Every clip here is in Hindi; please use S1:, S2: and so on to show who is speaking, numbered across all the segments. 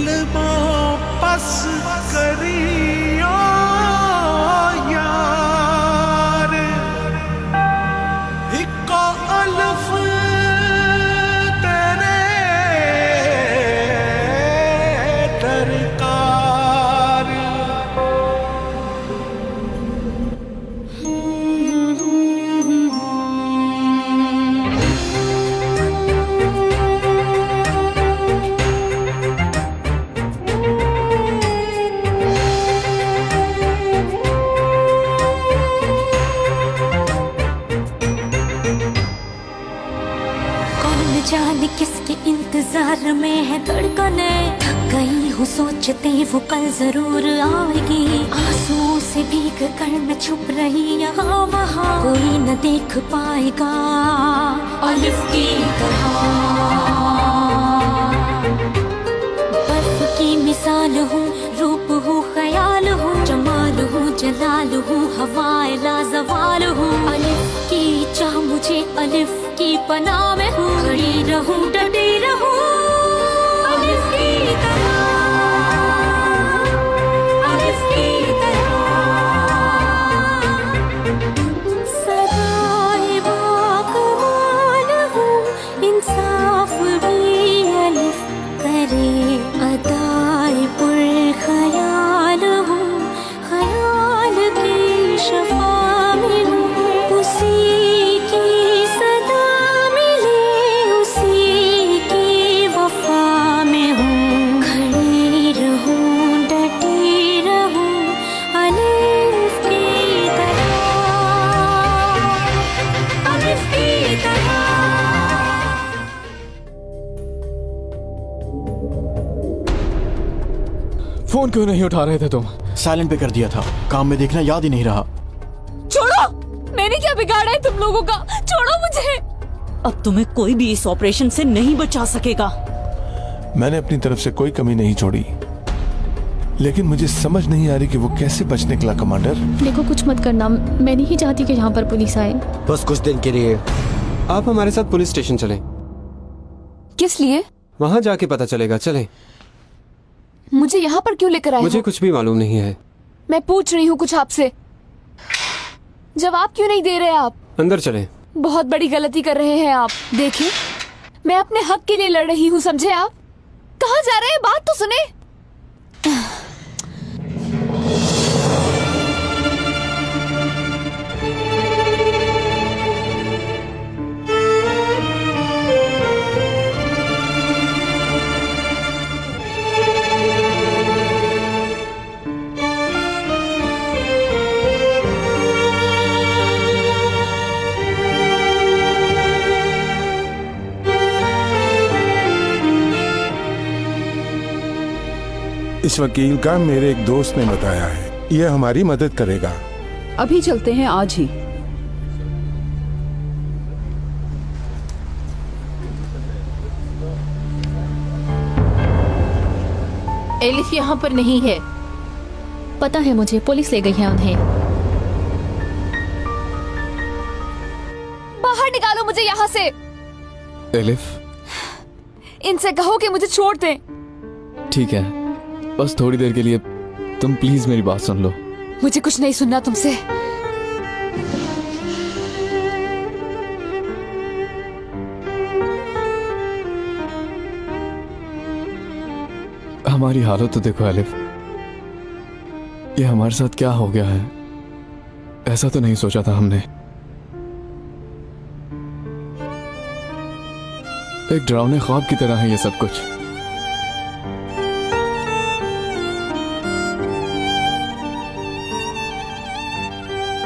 S1: बस करियो यार, इको अल्फ तेरे दरकार।
S2: जाने किसके इंतजार में है धड़कने, थक गई हूँ सोचते वो कल जरूर आएगी। आंसुओं से भीग कर मैं छुप रही यहाँ वहाँ, कोई न देख पाएगा अलिफ की तरह। बर्फ की मिसाल हूँ, रूप हूँ, ख्याल हूँ, जमाल हूँ, जलाल हूँ, हवाए लाजवाल हूँ। अलिफ की चाह मुझे अलिफ की पनाह में हूँ, खड़ी रहूं डटी रहूं अलिफ की तरह, अलिफ की तरह। सदाए बाकमाल हूँ, इंसाफ भी अलिफ करे। अदाए पुरख्याल हूँ, ख्याल की शफा में हूँ। उसी की सदा मिले, उसी की वफा में हूँ। खड़ी रहूं डटी रहूं अलिफ की तरह, अलिफ की तरह।
S3: फोन क्यों नहीं उठा रहे थे तुम?
S4: साइलेंट पे कर दिया था, काम में देखना याद ही नहीं रहा।
S5: छोड़ो, मैंने क्या बिगाड़ा है तुम लोगों का? छोड़ो मुझे।
S6: अब तुम्हें कोई भी इस ऑपरेशन से नहीं बचा सकेगा।
S7: मैंने अपनी तरफ से कोई कमी नहीं छोड़ी, लेकिन मुझे समझ नहीं आ रही कि वो कैसे बच निकला। कमांडर
S8: देखो, कुछ मत करना, मैं नहीं चाहती कि यहाँ पर पुलिस आए।
S9: बस कुछ दिन के लिए आप हमारे साथ पुलिस स्टेशन चलें।
S5: किस लिए?
S9: वहाँ जाके पता चलेगा। चलें।
S5: मुझे यहाँ पर क्यों लेकर आए
S9: मुझे
S5: हो?
S9: कुछ भी मालूम नहीं है।
S5: मैं पूछ रही हूँ कुछ आपसे, जवाब क्यों नहीं दे रहे आप?
S9: अंदर चलें।
S5: बहुत बड़ी गलती कर रहे हैं आप। देखिए, मैं अपने हक के लिए लड़ रही हूँ, समझे आप? कहाँ जा रहे हैं, बात तो सुने।
S7: इस वकील का मेरे एक दोस्त ने बताया है, यह हमारी मदद करेगा।
S10: अभी चलते हैं, आज ही।
S8: एलिफ यहाँ पर नहीं है। पता है मुझे, पुलिस ले गई है उन्हें।
S5: बाहर निकालो मुझे यहाँ से।
S3: एलिफ,
S5: इनसे कहो कि मुझे छोड़ दें।
S3: ठीक है, बस थोड़ी देर के लिए तुम प्लीज मेरी बात सुन लो।
S5: मुझे कुछ नहीं सुनना तुमसे।
S3: हमारी हालत तो देखो एलिफ, ये हमारे साथ क्या हो गया है। ऐसा तो नहीं सोचा था हमने। एक डरावने ख्वाब की तरह है ये सब कुछ।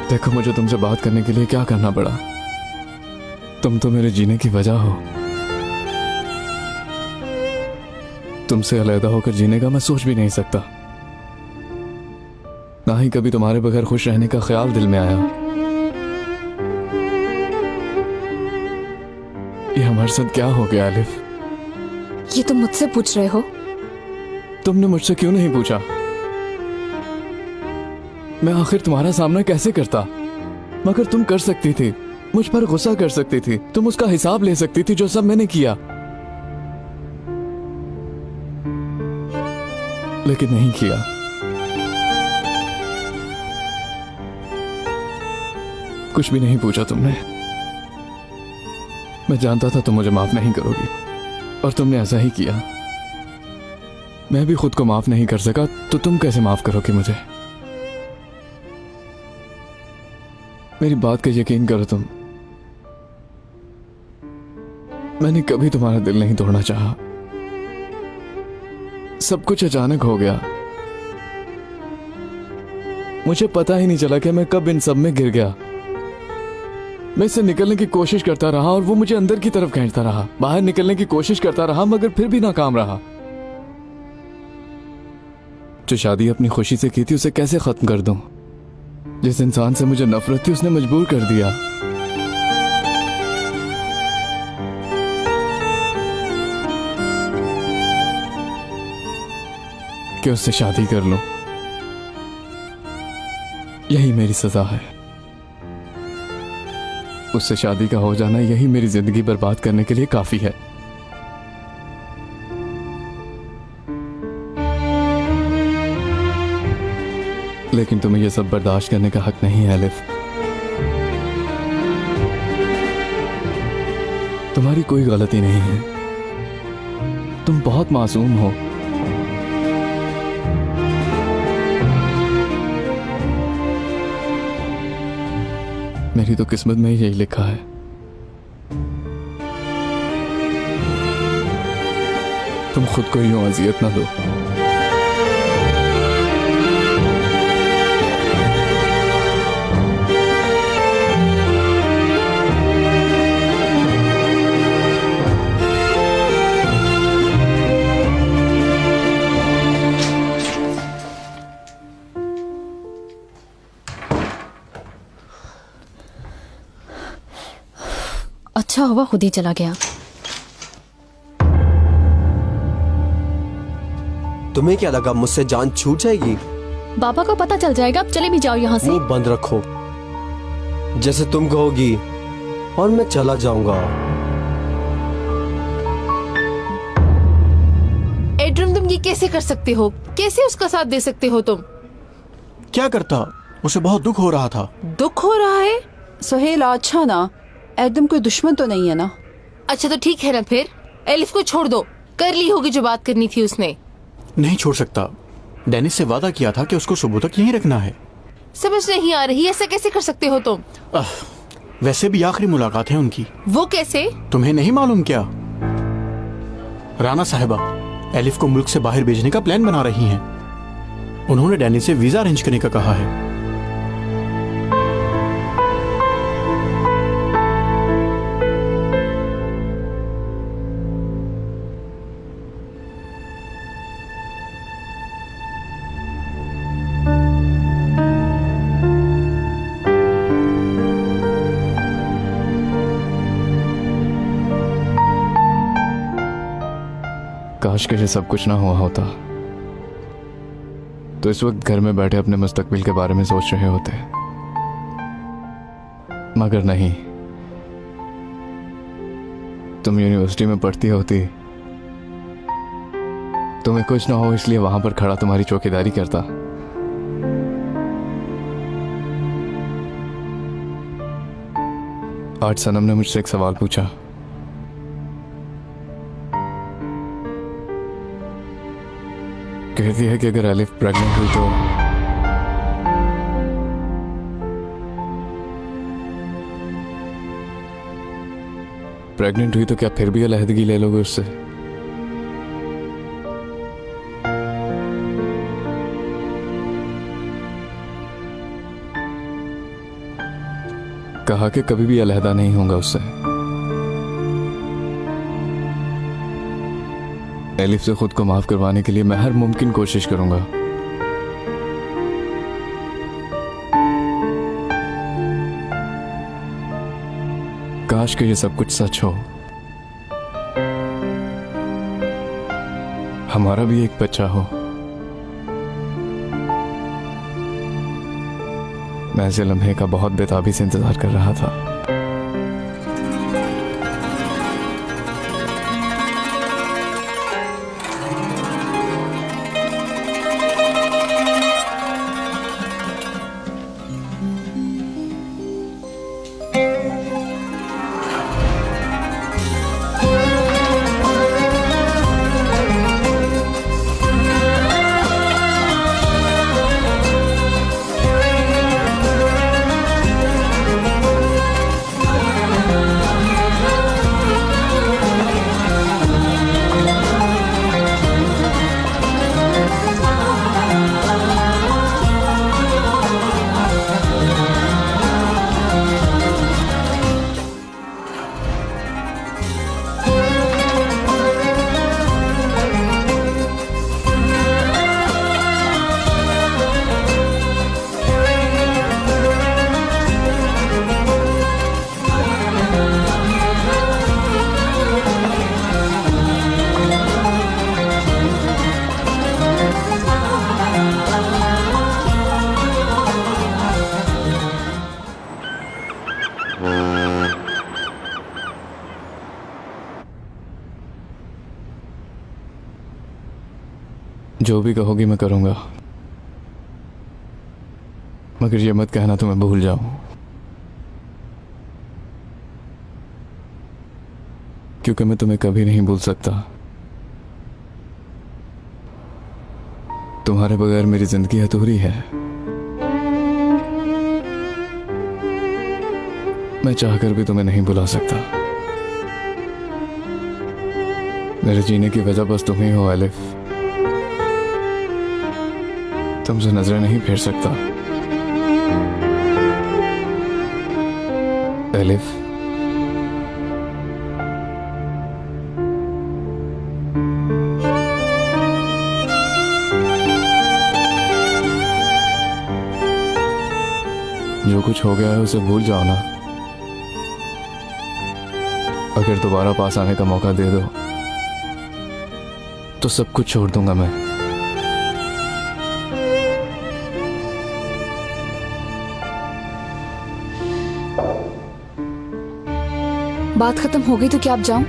S3: देखो, मुझे तुमसे बात करने के लिए क्या करना पड़ा। तुम तो मेरे जीने की वजह हो। तुमसे अलग होकर जीने का मैं सोच भी नहीं सकता, ना ही कभी तुम्हारे बगैर खुश रहने का ख्याल दिल में आया। ये हमारे साथ क्या हो गया एलिफ?
S5: ये तुम मुझसे पूछ रहे हो?
S3: तुमने मुझसे क्यों नहीं पूछा? मैं आखिर तुम्हारा सामना कैसे करता? मगर तुम कर सकती थी, मुझ पर गुस्सा कर सकती थी, तुम उसका हिसाब ले सकती थी जो सब मैंने किया। लेकिन नहीं किया। कुछ भी नहीं पूछा तुमने। मैं जानता था तुम मुझे माफ नहीं करोगी और तुमने ऐसा ही किया। मैं भी खुद को माफ नहीं कर सका तो तुम कैसे माफ करोगी मुझे? मेरी बात का यकीन करो तुम। मैंने कभी तुम्हारा दिल नहीं तोड़ना चाहा। सब कुछ अचानक हो गया। मुझे पता ही नहीं चला कि मैं कब इन सब में गिर गया। मैं इससे निकलने की कोशिश करता रहा और वो मुझे अंदर की तरफ खींचता रहा। बाहर निकलने की कोशिश करता रहा मगर फिर भी नाकाम रहा। जो शादी अपनी खुशी से की थी उसे कैसे खत्म कर दूं? जिस इंसान से मुझे नफरत थी उसने मजबूर कर दिया कि उससे शादी कर लूं। यही मेरी सजा है। उससे शादी का हो जाना यही मेरी जिंदगी बर्बाद करने के लिए काफी है। लेकिन तुम्हें यह सब बर्दाश्त करने का हक नहीं है एलिफ। तुम्हारी कोई गलती नहीं है। तुम बहुत मासूम हो। मेरी तो किस्मत में ही यही लिखा है। तुम खुद को यूं अजियत ना दो।
S8: अच्छा हुआ खुद ही चला गया।
S9: तुम्हें क्या लगा मुझसे जान छूट जाएगी?
S8: बाबा को पता चल जाएगा। अब चले भी जाओ यहाँ से।
S9: मुंह बंद रखो। जैसे तुम कहोगी और मैं चला जाऊंगा।
S11: एड्रम, तुम ये कैसे कर सकते हो? कैसे उसका साथ दे सकते हो तुम?
S4: क्या करता? उसे बहुत दुख हो रहा था।
S11: दुख हो रहा है?
S10: सोहेल अच्छा ना, एकदम कोई दुश्मन तो नहीं है ना?
S11: अच्छा तो ठीक है ना, फिर एलिफ को छोड़ दो। कर ली होगी जो बात करनी थी उसने।
S4: नहीं छोड़ सकता। डेनिस से वादा किया था कि उसको सुबह तक यहीं रखना है।
S11: समझ नहीं आ रही, ऐसा कैसे कर सकते हो तुम?
S4: वैसे भी आखिरी मुलाकात है उनकी।
S11: वो कैसे?
S4: तुम्हें नहीं मालूम क्या? राना साहिबा एलिफ को मुल्क से बाहर भेजने का प्लान बना रही हैं। उन्होंने डेनिस से वीजा अरेंज करने का कहा है।
S3: काश के ये सब कुछ ना हुआ होता तो इस वक्त घर में बैठे अपने मुस्तकबिल के बारे में सोच रहे होते। मगर नहीं, तुम यूनिवर्सिटी में पढ़ती होती, तुम्हें कुछ ना हो इसलिए वहां पर खड़ा तुम्हारी चौकीदारी करता। आज सनम ने मुझसे एक सवाल पूछा। कहती है कि अगर एलिफ प्रेग्नेंट हुई तो क्या फिर भी अलहदगी ले लोगे उससे? कहा कि कभी भी अलहदा नहीं होगा उससे। एलिफ से खुद को माफ करवाने के लिए मैं हर मुमकिन कोशिश करूंगा। काश कि ये सब कुछ सच हो। हमारा भी एक बच्चा हो। मैं इस लम्हे का बहुत बेताबी से इंतजार कर रहा था। जो भी कहोगी मैं करूँगा, मगर ये मत कहना तो मैं भूल जाऊं, क्योंकि मैं तुम्हें कभी नहीं भूल सकता। तुम्हारे बगैर मेरी जिंदगी अधूरी है। मैं चाहकर भी तुम्हें नहीं बुला सकता। मेरे जीने की वजह बस तुम ही हो एलिफ। तुमसे नजरें नहीं फेर सकता एलिफ। जो कुछ हो गया है उसे भूल जाओ ना। अगर दोबारा पास आने का मौका दे दो तो सब कुछ छोड़ दूंगा मैं।
S5: बात खत्म हो गई तो क्या अब जाऊं?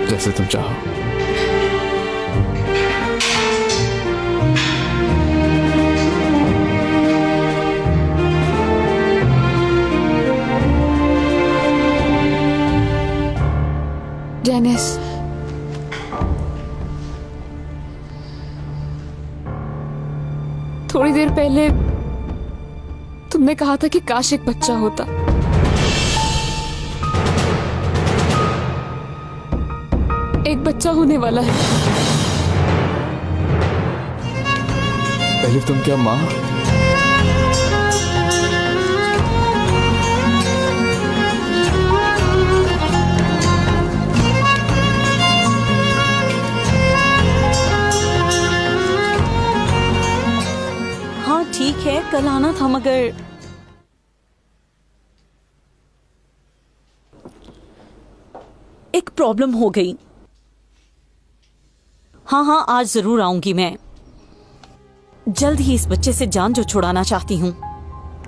S3: जैसे तुम चाहो।
S5: डेनिस, थोड़ी देर पहले तुमने कहा था कि काश एक बच्चा होता। एक बच्चा होने वाला है।
S3: एलिफ, तुम क्या माँ?
S6: हाँ ठीक है, कल आना था मगर एक प्रॉब्लम हो गई। हाँ, आज जरूर आऊंगी मैं। जल्द ही इस बच्चे से जान जो छुड़ाना चाहती हूँ।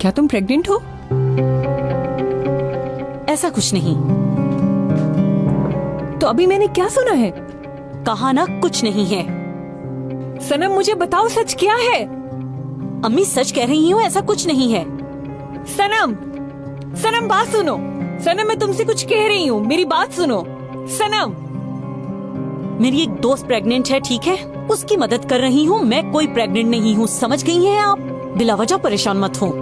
S10: क्या तुम प्रेग्नेंट हो?
S6: ऐसा कुछ नहीं।
S10: तो अभी मैंने क्या सुना है?
S6: कहा ना कुछ नहीं है।
S10: सनम मुझे बताओ सच क्या है?
S6: अम्मी सच कह रही हूँ, ऐसा कुछ नहीं है।
S10: सनम बात सुनो। सनम मैं तुमसे कुछ कह रही हूँ, मेरी बात सुनो। सनम,
S6: मेरी एक दोस्त प्रेग्नेंट है, ठीक है? उसकी मदद कर रही हूँ, मैं कोई प्रेग्नेंट नहीं हूँ, समझ गई हैं आप? बिला वजह परेशान मत हो।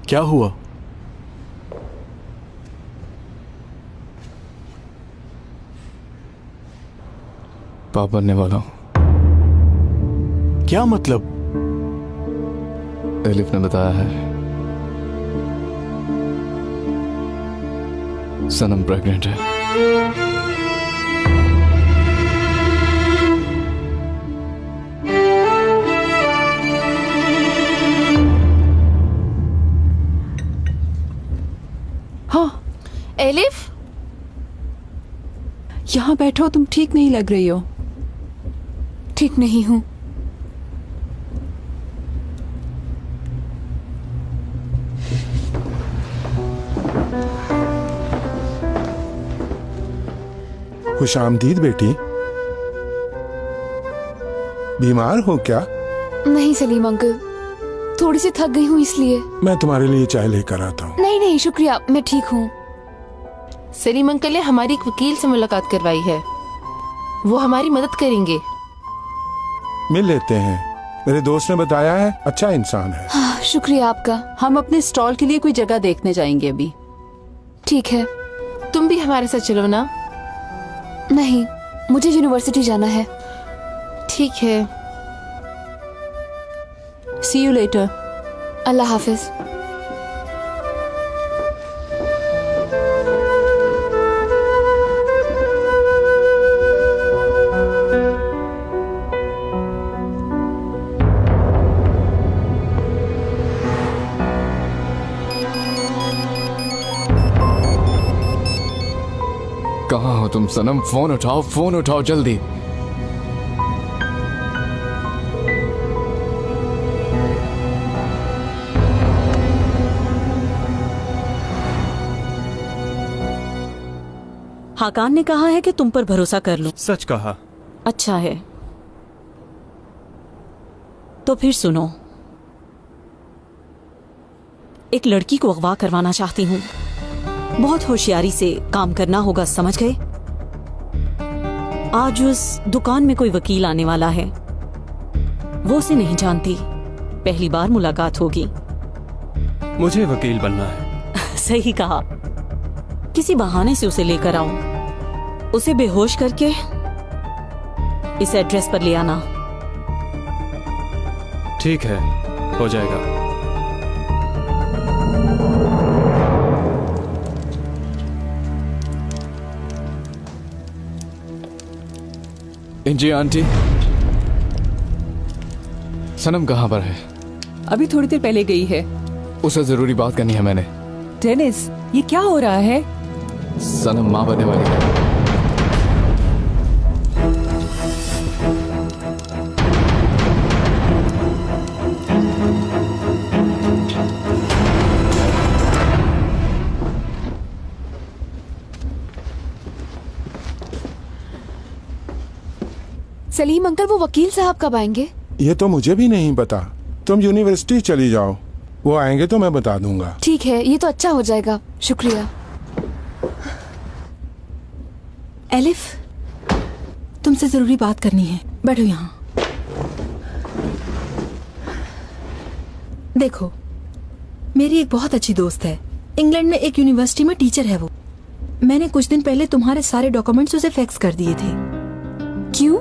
S4: क्या हुआ?
S3: पाप बनने वाला हूं।
S4: क्या मतलब?
S3: एलिफ ने बताया है, सनम प्रेग्नेंट है।
S10: हाँ
S11: एलिफ,
S10: यहाँ बैठो, तुम ठीक नहीं लग रही हो।
S5: ठीक नहीं हूँ।
S12: खुश आमदीद बेटी। बीमार हो क्या?
S5: नहीं सलीम अंकल, थोड़ी सी थक गई हूँ इसलिए।
S12: मैं तुम्हारे लिए चाय लेकर आता हूँ।
S5: नहीं नहीं शुक्रिया, मैं ठीक हूँ।
S11: सलीम अंकल ने हमारी एक वकील से मुलाकात करवाई है, वो हमारी मदद करेंगे।
S12: मिल लेते हैं, मेरे दोस्त ने बताया है, अच्छा इंसान है।
S5: हाँ, शुक्रिया आपका।
S10: हम अपने स्टॉल के लिए कोई जगह देखने जाएंगे अभी।
S5: ठीक है।
S11: तुम भी हमारे साथ चलो ना।
S5: नहीं, मुझे यूनिवर्सिटी जाना है।
S11: ठीक है।
S10: सी यू लेटर।
S5: अल्लाह हाफिज।
S3: कहाँ हो तुम सनम? फोन उठाओ जल्दी।
S6: हाकान ने कहा है कि तुम पर भरोसा कर लूं।
S13: सच कहा।
S6: अच्छा है, तो फिर सुनो। एक लड़की को अगवा करवाना चाहती हूँ। बहुत होशियारी से काम करना होगा, समझ गए? आज उस दुकान में कोई वकील आने वाला है। वो उसे नहीं जानती, पहली बार मुलाकात होगी।
S13: मुझे वकील बनना है।
S6: सही कहा। किसी बहाने से उसे लेकर आओ, उसे बेहोश करके इस एड्रेस पर ले आना।
S13: ठीक है, हो जाएगा।
S3: जी आंटी, सनम कहाँ पर है?
S10: अभी थोड़ी देर पहले गई है।
S3: उसे जरूरी बात करनी है मैंने।
S10: डेनिस, ये क्या हो रहा है?
S3: सनम माँ बनने वाली है।
S5: सलीम अंकल, वो वकील साहब कब आएंगे?
S12: ये तो मुझे भी नहीं पता। तुम यूनिवर्सिटी चली जाओ, वो आएंगे तो मैं बता दूंगा।
S5: ठीक है, ये तो अच्छा हो जाएगा, शुक्रिया।
S14: एलिफ, तुमसे जरूरी बात करनी है, बैठो यहाँ। देखो, मेरी एक बहुत अच्छी दोस्त है, इंग्लैंड में एक यूनिवर्सिटी में टीचर है वो। मैंने कुछ दिन पहले तुम्हारे सारे डॉक्यूमेंट्स उसे फैक्स कर दिए थे।
S5: क्यों?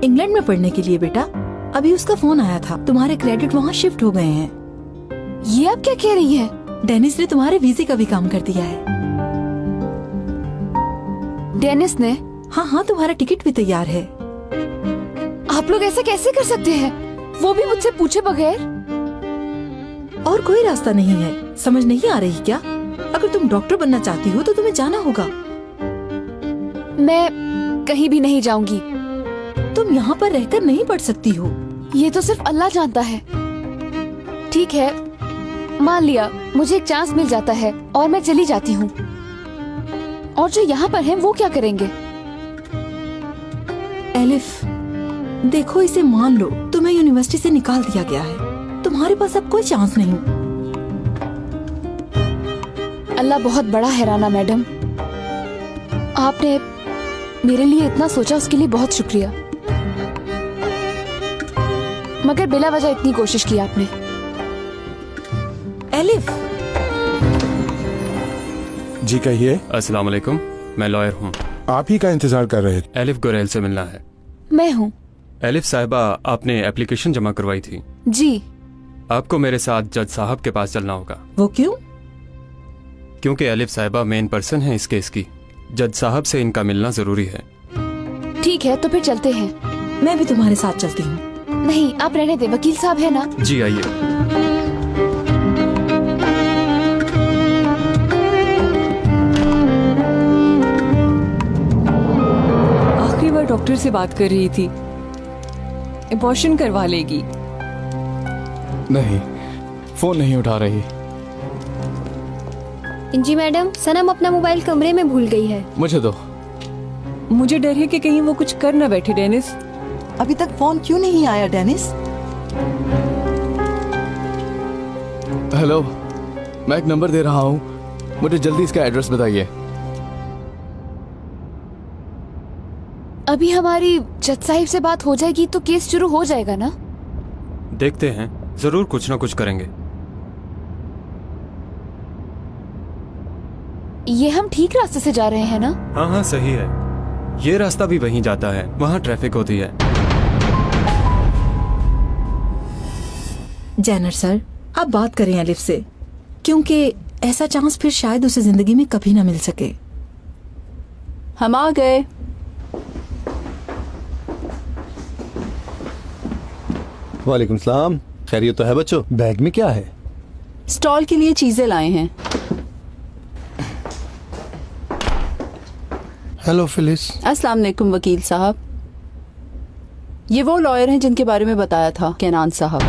S14: इंग्लैंड में पढ़ने के लिए बेटा। अभी उसका फोन आया था, तुम्हारे क्रेडिट वहाँ शिफ्ट हो गए हैं।
S5: ये आप क्या कह रही हैं?
S14: डेनिस ने तुम्हारे वीजे का भी काम कर दिया है।
S5: डेनिस ने?
S14: हाँ, तुम्हारा टिकट भी तैयार है।
S5: आप लोग ऐसे कैसे कर सकते हैं, वो भी मुझसे पूछे बगैर?
S14: और कोई रास्ता नहीं है, समझ नहीं आ रही क्या? अगर तुम डॉक्टर बनना चाहती हो तो तुम्हें जाना होगा।
S5: मैं कहीं भी नहीं जाऊंगी।
S14: तुम यहाँ पर रहकर नहीं पढ़ सकती हो।
S5: ये तो सिर्फ अल्लाह जानता है। ठीक है, मान लिया, मुझे एक चांस मिल जाता है और मैं चली जाती हूँ। और जो यहाँ पर हैं वो क्या करेंगे?
S14: एलिफ, देखो, इसे मान लो तुम्हें यूनिवर्सिटी से निकाल दिया गया है, तुम्हारे पास अब कोई चांस नहीं।
S5: अल्लाह बहुत बड़ा है राना मैडम, आपने मेरे लिए इतना सोचा, उसके लिए बहुत शुक्रिया। मगर बिला वजह इतनी कोशिश की आपने।
S14: एलिफ।
S12: जी कहिए।
S13: अस्सलाम वालेकुम, मैं लॉयर हूँ।
S12: आप ही का इंतजार कर रहे थे।
S13: एलिफ गुरैल से मिलना है।
S5: मैं हूँ।
S13: एलिफ साहिबा, आपने एप्लीकेशन जमा करवाई थी।
S5: जी।
S13: आपको मेरे साथ जज साहब के पास चलना होगा।
S14: वो क्यों?
S13: क्योंकि एलिफ साहिबा मेन पर्सन है इस केस की। जज साहब से इनका मिलना जरूरी है।
S5: ठीक है, तो फिर चलते हैं।
S14: मैं भी तुम्हारे साथ चलती हूँ।
S5: नहीं, आप रहने दे, वकील साहब है ना।
S13: जी आइए।
S10: आखिरी बार डॉक्टर से बात कर रही थी, अबॉर्शन करवा लेगी।
S3: नहीं, फोन नहीं उठा रही।
S2: जी मैडम, सनम अपना मोबाइल कमरे में भूल गई है।
S3: मुझे दो।
S10: मुझे डर है कि कहीं वो कुछ कर न बैठे। डेनिस,
S14: अभी तक फोन क्यों नहीं आया? डेनिस।
S3: हेलो, मैं एक नंबर दे रहा हूँ, मुझे जल्दी इसका एड्रेस बताइए।
S5: अभी हमारी जज साहिब से बात हो जाएगी तो केस शुरू हो जाएगा ना?
S13: देखते हैं, जरूर कुछ ना कुछ करेंगे।
S5: ये हम ठीक रास्ते से जा रहे हैं ना?
S13: हाँ हाँ सही है, ये रास्ता भी वहीं जाता है, वहाँ ट्रैफिक होती है।
S14: जैनर सर, आप बात करें एलिफ से, क्योंकि ऐसा चांस फिर शायद उसे जिंदगी में कभी ना मिल सके।
S10: हम आ गए।
S9: वालेकुम सलाम, खैरियत तो है बच्चों? बैग में क्या है?
S10: स्टॉल के लिए चीजें लाए हैं।
S15: Hello Phyllis.
S16: अस्सलाम वालेकुम वकील साहब। ये वो लॉयर हैं जिनके बारे में बताया था केनान साहब।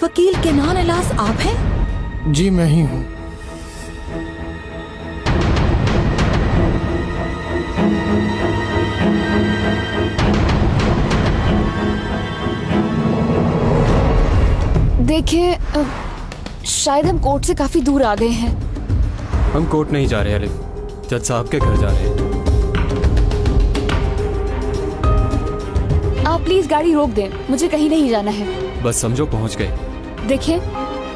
S14: वकील केनान एलास आप हैं?
S15: जी मैं ही हूँ।
S5: देखिए, शायद हम कोर्ट से काफी दूर आ गए हैं।
S13: हम कोर्ट नहीं जा रहे अलिफ, जज साहब के घर जा रहे हैं।
S5: आप प्लीज गाड़ी रोक दें, मुझे कहीं नहीं जाना है।
S13: बस समझो पहुंच गए।
S5: देखिए,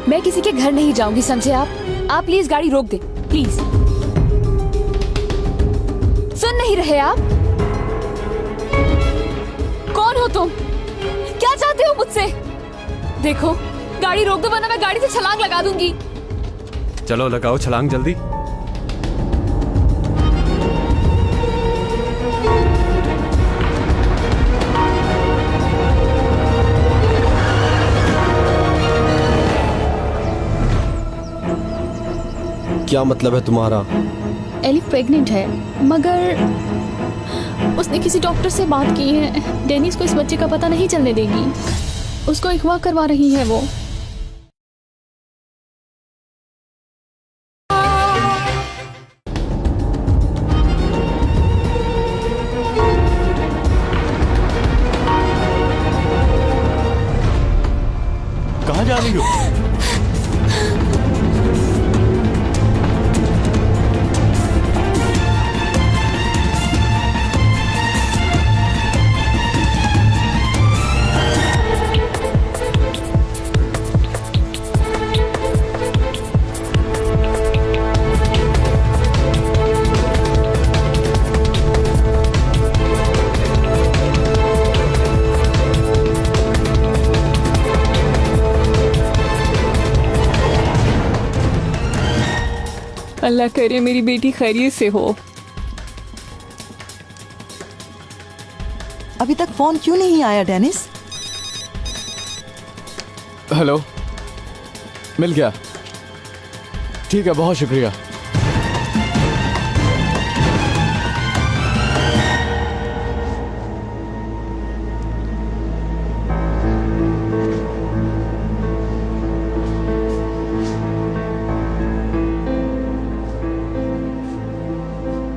S5: मैं किसी के घर नहीं जाऊंगी, समझे आप प्लीज गाड़ी रोक दें, प्लीज। सुन नहीं रहे आप? कौन हो तुम? क्या चाहते हो मुझसे? देखो, गाड़ी रोक दो वरना मैं गाड़ी से छलांग लगा दूंगी।
S13: चलो लगाओ छलांग जल्दी।
S9: क्या मतलब है तुम्हारा?
S8: एलिफ प्रेग्नेंट है, मगर उसने किसी डॉक्टर से बात की है। डेनिस को इस बच्चे का पता नहीं चलने देगी। उसको अगवा करवा रही है वो।
S4: कहाँ जा रही हो?
S10: अल्लाह करे मेरी बेटी खैरियत से हो।
S17: अभी तक फोन क्यों नहीं आया डेनिस?
S3: हेलो, मिल गया। ठीक है, बहुत शुक्रिया।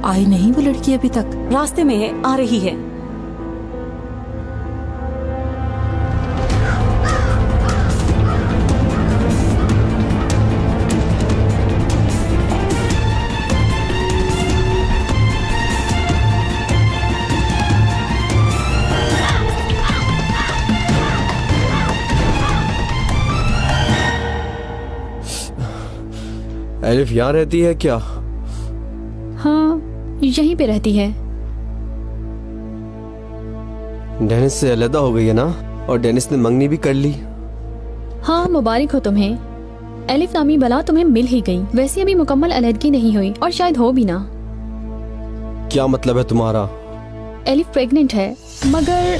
S14: आई नहीं वो लड़की अभी तक?
S6: रास्ते में है, आ रही है।
S9: एलिफ यहाँ रहती है क्या?
S8: हाँ, यहीं पे रहती है।
S9: डेनिस से अलग हो गई है ना? और डेनिस ने मंगनी भी कर ली।
S8: हाँ, मुबारक हो तुम्हें। एलिफ नामी बला तुम्हें मिल ही गई। वैसे अभी मुकम्मल अलहदगी नहीं हुई और शायद हो भी ना।
S9: क्या मतलब है तुम्हारा?
S8: एलिफ प्रेग्नेंट है, मगर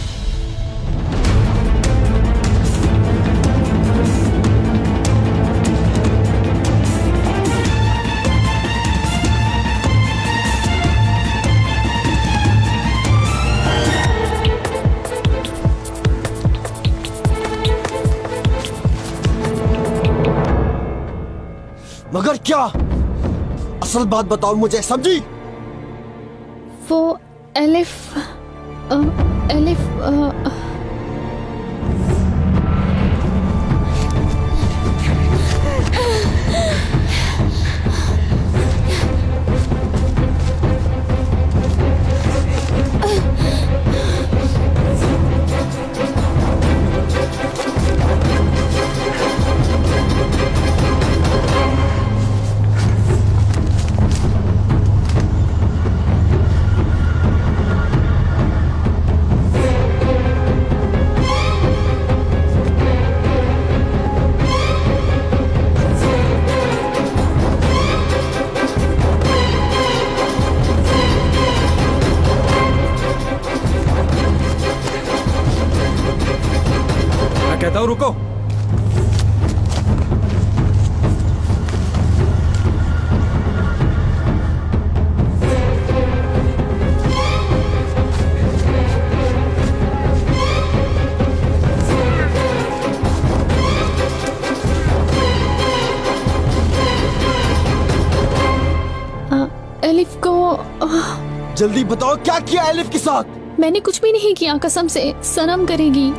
S9: मगर क्या? असल बात बताओ मुझे, समझी?
S8: वो एलिफ
S13: कहता हूँ रुको।
S9: जल्दी बताओ क्या किया एलिफ के साथ?
S8: मैंने कुछ भी नहीं किया, कसम से। सनम करेगी।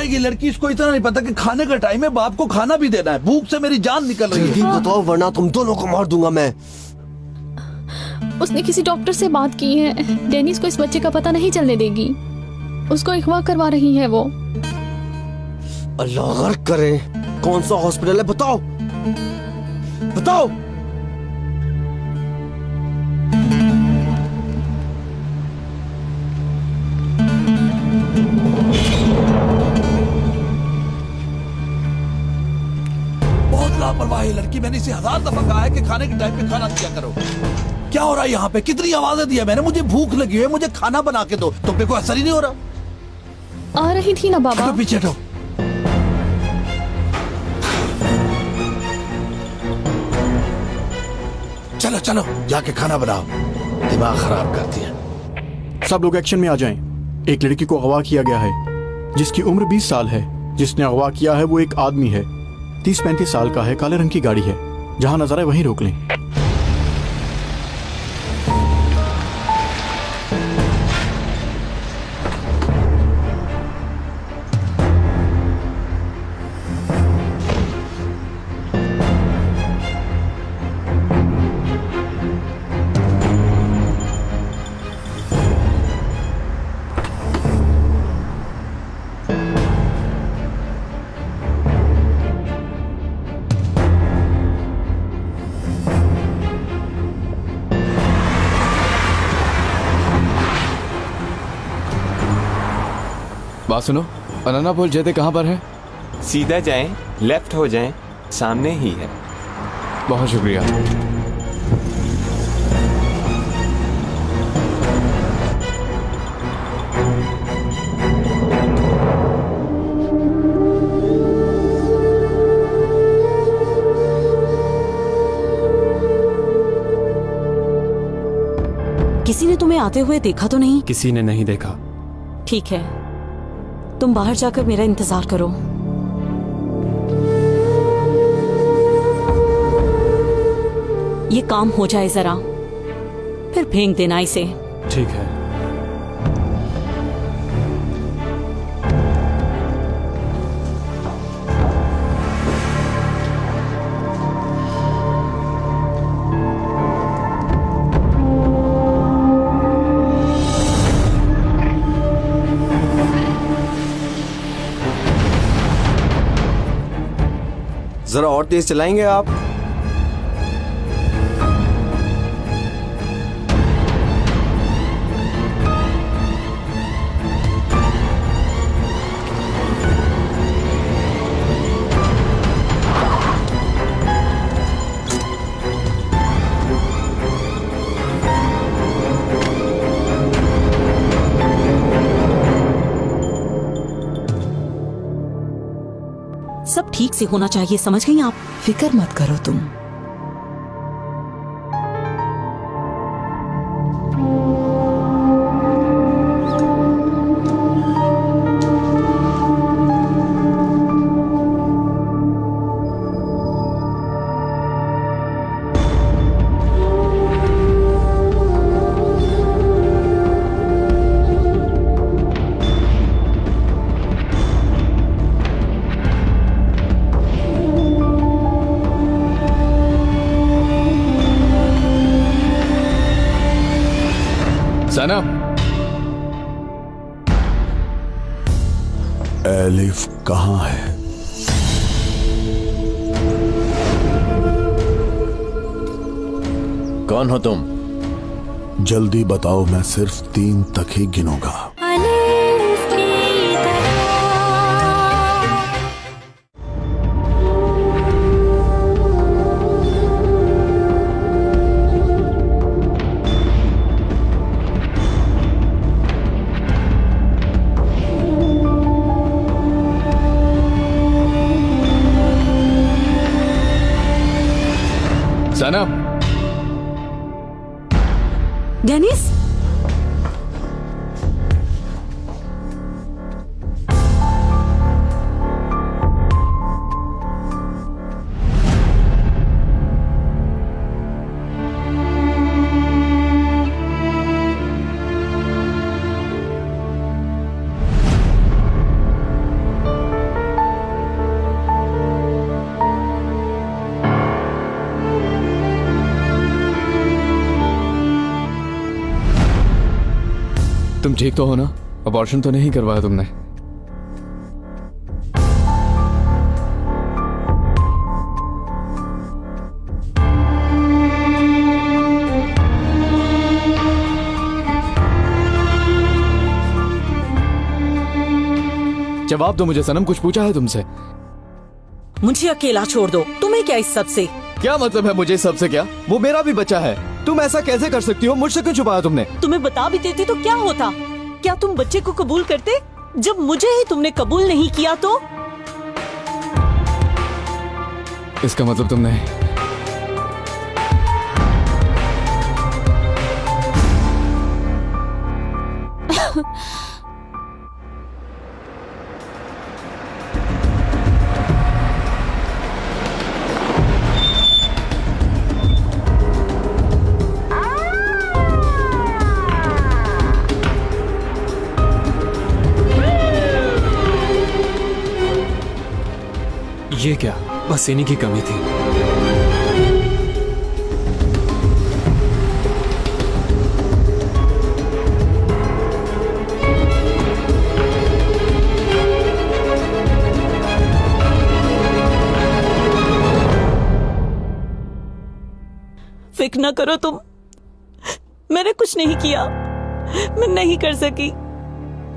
S15: ये लड़की, इसको इतना नहीं पता कि खाने का टाइम है, बाप को खाना भी देना है। भूख से मेरी जान निकल रही है।
S9: जल्दी बताओ वरना तुम दोनों को मार दूंगा मैं।
S8: उसने किसी डॉक्टर से बात की है। डेनिस को इस बच्चे का पता नहीं चलने देगी। उसको अगवा करवा रही है वो।
S9: अल्लाह गर्क करे। कौन सा हॉस्पिटल है बताओ, बताओ।
S15: लापरवाही लड़की, मैंने इसे 1000 दफा कहा है कि खाने के टाइम पे खाना दिया करो। क्या हो रहा है यहाँ पे? कितनी आवाजें दी है मैंने, मुझे भूख लगी है, मुझे खाना बना के दो। तुम पे कोई असर ही नहीं हो रहा।
S8: आ रही थी ना बाबा।
S15: तो पीछे हटो। चलो चलो जाके खाना बनाओ, दिमाग खराब करती है।
S4: सब लोग एक्शन में आ जाएं। एक लड़की को अगवा किया गया है जिसकी उम्र 20 साल है। जिसने अगवा किया है वो एक आदमी है, 30-35 साल का है, काले रंग की गाड़ी है। जहां नजर आए वहीं रोक लें।
S3: बात सुनो, अनन्ना पुल जैते कहाँ पर है?
S18: सीधा जाएं, लेफ्ट हो जाएं, सामने ही है।
S3: बहुत शुक्रिया।
S6: किसी ने तुम्हें आते हुए देखा तो नहीं?
S13: किसी ने नहीं देखा।
S6: ठीक है, तुम बाहर जाकर मेरा इंतजार करो। ये काम हो जाए जरा, फिर फेंक देना इसे।
S13: ठीक है।
S9: जरा और तेज चलाएंगे आप?
S6: सब ठीक से होना चाहिए, समझ गई आप?
S17: फिक्र मत करो तुम।
S3: सनम,
S15: एलिफ कहाँ है?
S9: कौन हो तुम?
S15: जल्दी बताओ, मैं सिर्फ 3 तक ही गिनूंगा।
S3: सनम,
S6: डेनिस,
S3: तुम ठीक तो हो ना? अबॉर्शन तो नहीं करवाया तुमने? जवाब दो मुझे सनम, कुछ पूछा है तुमसे?
S6: मुझे अकेला छोड़ दो। तुम्हें क्या इस सब से?
S3: क्या मतलब है मुझे इस सब से? क्या वो मेरा भी बच्चा है? तुम ऐसा कैसे कर सकती हो? मुझसे क्यों छुपाया तुमने?
S6: तुम्हें बता भी देती तो क्या होता? क्या तुम बच्चे को कबूल करते? जब मुझे ही तुमने कबूल नहीं किया तो?
S3: इसका मतलब तुमने
S13: ये क्या, बस इन्हीं की कमी थी।
S6: फिक्र ना करो तुम, मैंने कुछ नहीं किया। मैं नहीं कर सकी,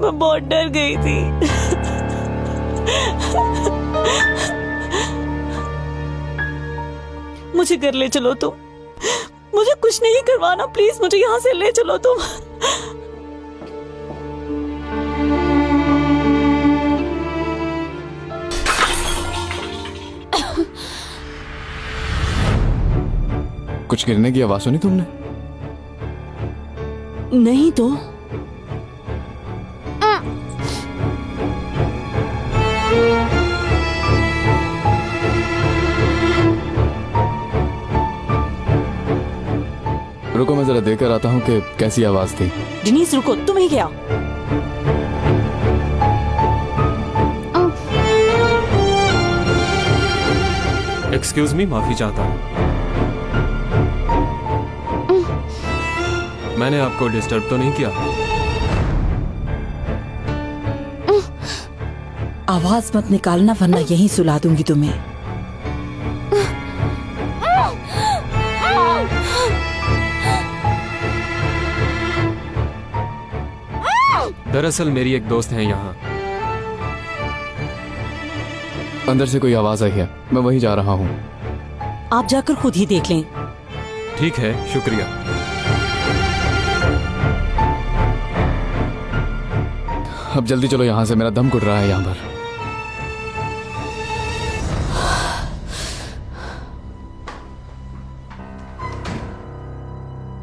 S6: मैं बहुत डर गई थी। मुझे घर ले चलो तुम, मुझे कुछ नहीं करवाना, प्लीज मुझे यहाँ से ले चलो तुम।
S3: कुछ गिरने की आवाज सुनी तुमने?
S6: नहीं तो
S3: रुको, मैं जरा देखकर आता हूँ कि कैसी आवाज थी।
S6: डेनिस रुको, तुम्हें क्या?
S13: एक्सक्यूज मी, माफी चाहता हूँ। मैंने आपको डिस्टर्ब तो नहीं किया?
S14: आवाज मत निकालना वरना यहीं सुला दूंगी तुम्हें।
S13: दरअसल मेरी एक दोस्त है यहाँ।
S3: अंदर से कोई आवाज आई है, मैं वहीं जा रहा हूँ।
S6: आप जाकर खुद ही देख लें।
S13: ठीक है, शुक्रिया।
S3: अब जल्दी चलो यहाँ से, मेरा दम घुट रहा है यहाँ पर।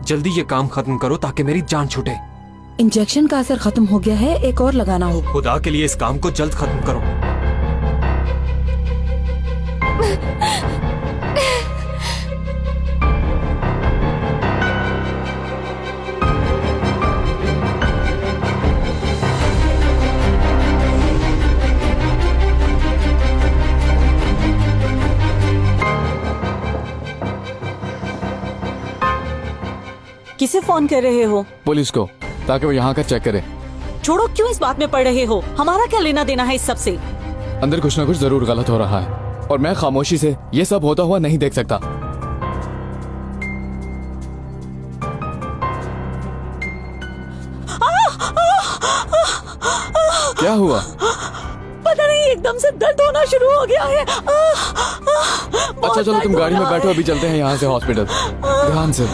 S13: जल्दी ये काम खत्म करो ताकि मेरी जान छूटे।
S14: इंजेक्शन का असर खत्म हो गया है, एक और लगाना होगा।
S13: खुदा के लिए इस काम को जल्द खत्म करो।
S6: किसे फोन कर रहे हो?
S3: पुलिस को। ताकि वो यहाँ का चेक करे।
S6: छोड़ो, क्यों इस बात में पड़ रहे हो? हमारा क्या लेना देना है इस सब से?
S3: अंदर कुछ ना कुछ जरूर गलत हो रहा है और मैं खामोशी से ये सब होता हुआ नहीं देख सकता। क्या हुआ?
S6: पता नहीं, एकदम से दर्द होना शुरू हो गया है।
S3: अच्छा चलो तुम गाड़ी में बैठो, अभी चलते हैं यहाँ से हॉस्पिटल। ध्यान से।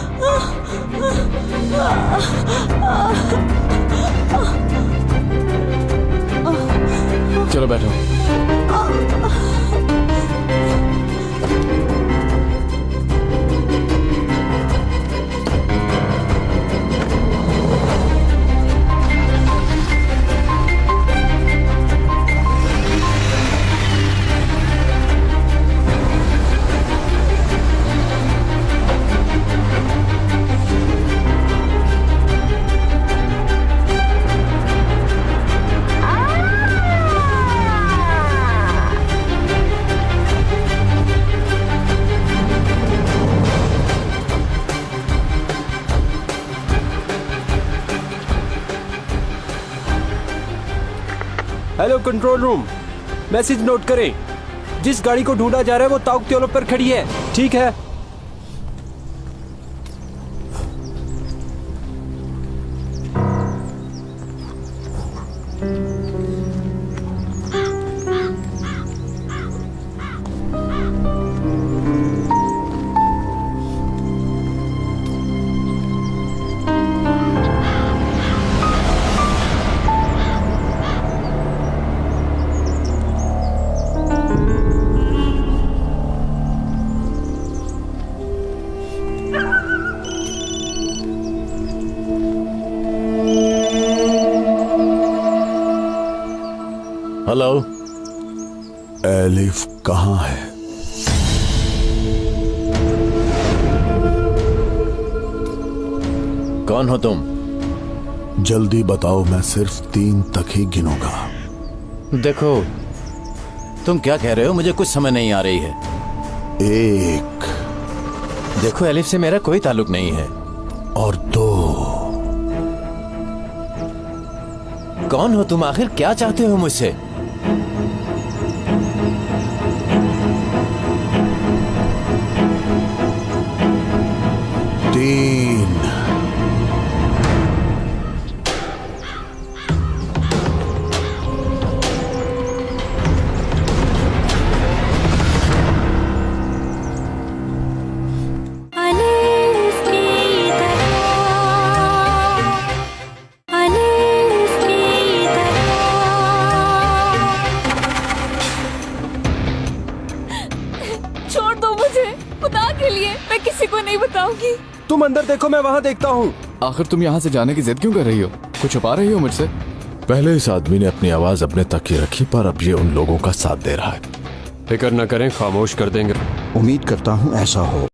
S3: चलो बैठो।
S9: Hello control room, message note करें। जिस गाड़ी को ढूंढा जा रहा है वो ताउक्त्योलो पर खड़ी है। ठीक है।
S15: हेलो, एलिफ कहाँ है? कौन हो तुम? जल्दी बताओ, मैं सिर्फ 3 तक ही गिनूंगा।
S19: देखो, तुम क्या कह रहे हो? मुझे कुछ समझ नहीं आ रही है।
S15: 1।
S19: देखो, एलिफ से मेरा कोई ताल्लुक नहीं है।
S15: और 2।
S19: कौन हो तुम? आखिर क्या चाहते हो मुझसे?
S9: तुम अंदर देखो, मैं वहाँ देखता हूँ।
S3: आखिर तुम यहाँ से जाने की जिद क्यों कर रही हो? कुछ छुपा रही हो मुझसे?
S15: पहले इस आदमी ने अपनी आवाज अपने तक ही रखी, पर अब ये उन लोगों का साथ दे रहा है।
S13: फिक्र न करें, खामोश कर देंगे।
S20: उम्मीद करता हूँ ऐसा हो।